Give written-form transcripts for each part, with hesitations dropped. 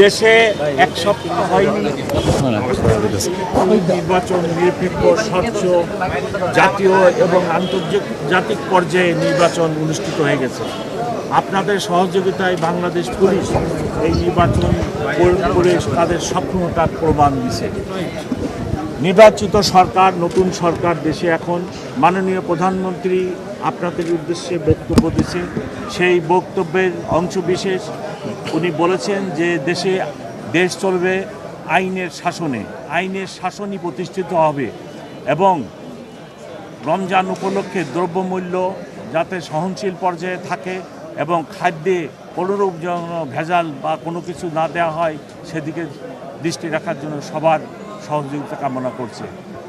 দেশে এক সপ্তাহ হয়নি নির্বাচন নিরপেক্ষ, স্বচ্ছ, জাতীয় এবং আন্তর্জাতিক পর্যায়ে নির্বাচন অনুষ্ঠিত হয়ে গেছে। আপনাদের সহযোগিতায় বাংলাদেশ পুলিশ এই নির্বাচন করে তাদের সক্ষমতার প্রমাণ দিছে। নির্বাচিত সরকার, নতুন সরকার দেশে এখন মাননীয় প্রধানমন্ত্রী আপনাদের উদ্দেশ্যে বক্তব্য দিয়েছেন। সেই বক্তব্যের অংশবিশেষ উনি বলেছেন যে দেশ চলবে আইনের শাসনে, আইনের শাসনই প্রতিষ্ঠিত হবে এবং রমজান উপলক্ষে দ্রব্যমূল্য যাতে সহনশীল পর্যায়ে থাকে এবং খাদ্যে কোনোরূপ যেন ভেজাল বা কোনো কিছু না দেওয়া হয় সেদিকে দৃষ্টি রাখার জন্য সবার সহযোগিতা কামনা করছে।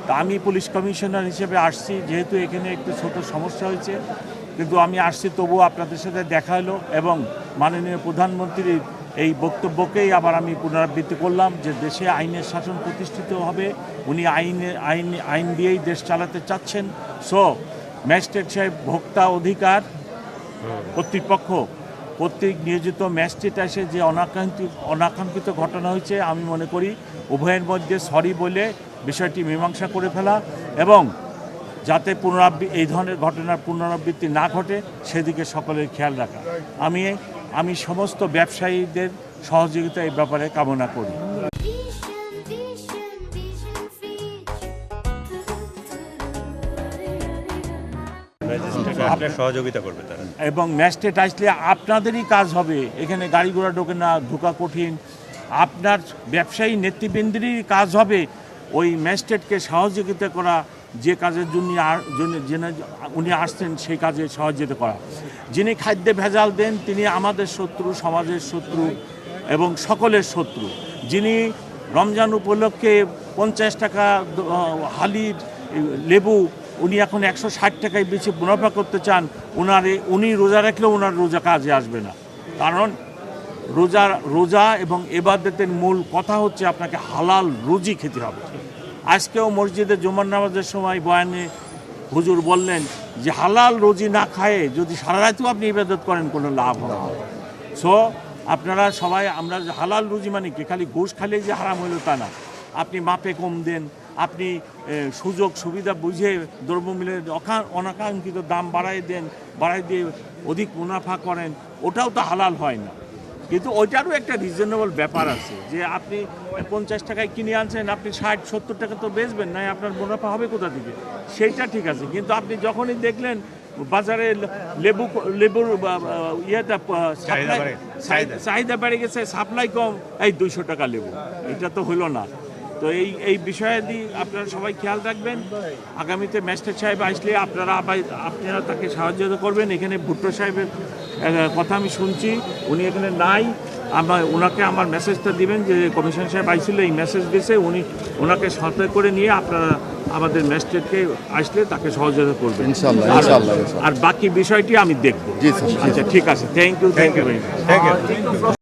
তা আমি পুলিশ কমিশনার হিসেবে আসছি, যেহেতু এখানে একটু ছোট সমস্যা হয়েছে, কিন্তু আমি আসছি তবুও আপনাদের সাথে দেখা হলো এবং মাননীয় প্রধানমন্ত্রীর এই বক্তব্যকেই আবার আমি পুনরাবৃত্তি করলাম যে দেশে আইনের শাসন প্রতিষ্ঠিত হবে। উনি আইন দিয়েই দেশ চালাতে চাচ্ছেন। সো ম্যাজিস্ট্রেট সাহেব, ভোক্তা অধিকার কর্তৃপক্ষ কর্তৃক নিয়োজিত ম্যাজিস্ট্রেট এসে যে অনাকাঙ্ক্ষিত ঘটনা হয়েছে, আমি মনে করি উভয়ের মধ্যে সরি বলে বিষয়টি মীমাংসা করে ফেলা এবং যাতে এই ধরনের ঘটনার পুনরাবৃত্তি না ঘটে সেদিকে সকলের খেয়াল রাখা। আমি সমস্ত ব্যবসায়ীদের সহযোগিতা এই ব্যাপারে কামনা করি। সহযোগিতা করবে তারা এবং ম্যাজিস্ট্রেট আসলে আপনাদেরই কাজ হবে, এখানে গাড়ি ঘোড়া ঢোকে না, ঢোকা কঠিন। আপনার ব্যবসায়ী নেতৃবৃন্দেরই কাজ হবে ওই ম্যাজিস্ট্রেটকে সহযোগিতা করা, যে কাজের জন্য উনি আসছেন সেই কাজে সহযোগিতা করা। যিনি খাদ্যে ভেজাল দেন তিনি আমাদের শত্রু, সমাজের শত্রু এবং সকলের শত্রু। যিনি রমজান উপলক্ষে 50 টাকা হালির লেবু উনি এখন 160 টাকায় বেশি মুনাফা করতে চান, উনি রোজা রাখলেও ওনার রোজা কাজে আসবে না। কারণ রোজা এবং ইবাদতের মূল কথা হচ্ছে আপনাকে হালাল রুজি খেতে হবে। আজকেও মসজিদে জুমার নামাজের সময় বয়ানে হুজুর বললেন যে হালাল রুজি না খায়ে যদি সারা রাতেও আপনি ইবাদত করেন কোনো লাভ হবে না। সো আপনারা সবাই, আমরা হালাল রুজি মানে কি খালি ঘুষ খালে যে হারাম হইল তা না। আপনি মাপে কম দেন, আপনি সুযোগ সুবিধা বুঝে দ্রব্যমূল্যের অনাকাঙ্ক্ষিত দাম বাড়াই দিয়ে অধিক মুনাফা করেন, ওটাও তো হালাল হয় না। কিন্তু ওইটারও একটা রিজনেবল ব্যাপার আছে যে আপনি 50 টাকায় কিনে আনছেন, আপনি 60-70 টাকা তো বেচবেন না, আপনার মুনাফা হবে কোথা থেকে, সেইটা ঠিক আছে। কিন্তু আপনি যখনই দেখলেন বাজারে লেবুর ইয়েটা চাহিদা বেড়ে গেছে, সাপ্লাই কম, এই 200 টাকা লেবু, এটা তো হলো না। তো এই বিষয়াদি আপনারা সবাই খেয়াল রাখবেন। আগামীতে ম্যাজিস্ট্রেট সাহেব আসলে আপনারা তাকে সাহায্য করবেন। এখানে ভুট্টো সাহেবের কথা আমি শুনছি, উনি এখানে নাই, ওনাকে আমার মেসেজটা দিবেন যে কমিশন সাহেব আইছিল, এই মেসেজ দিয়েছে, ওনাকে সাথে করে নিয়ে আপনারা আমাদের ম্যাজিস্ট্রেটকে আসলে তাকে সহযোগিতা করবেন ইনশাআল্লাহ। আর বাকি বিষয়টি আমি দেখব। আচ্ছা, ঠিক আছে, থ্যাংক ইউ ভেরি মাচ।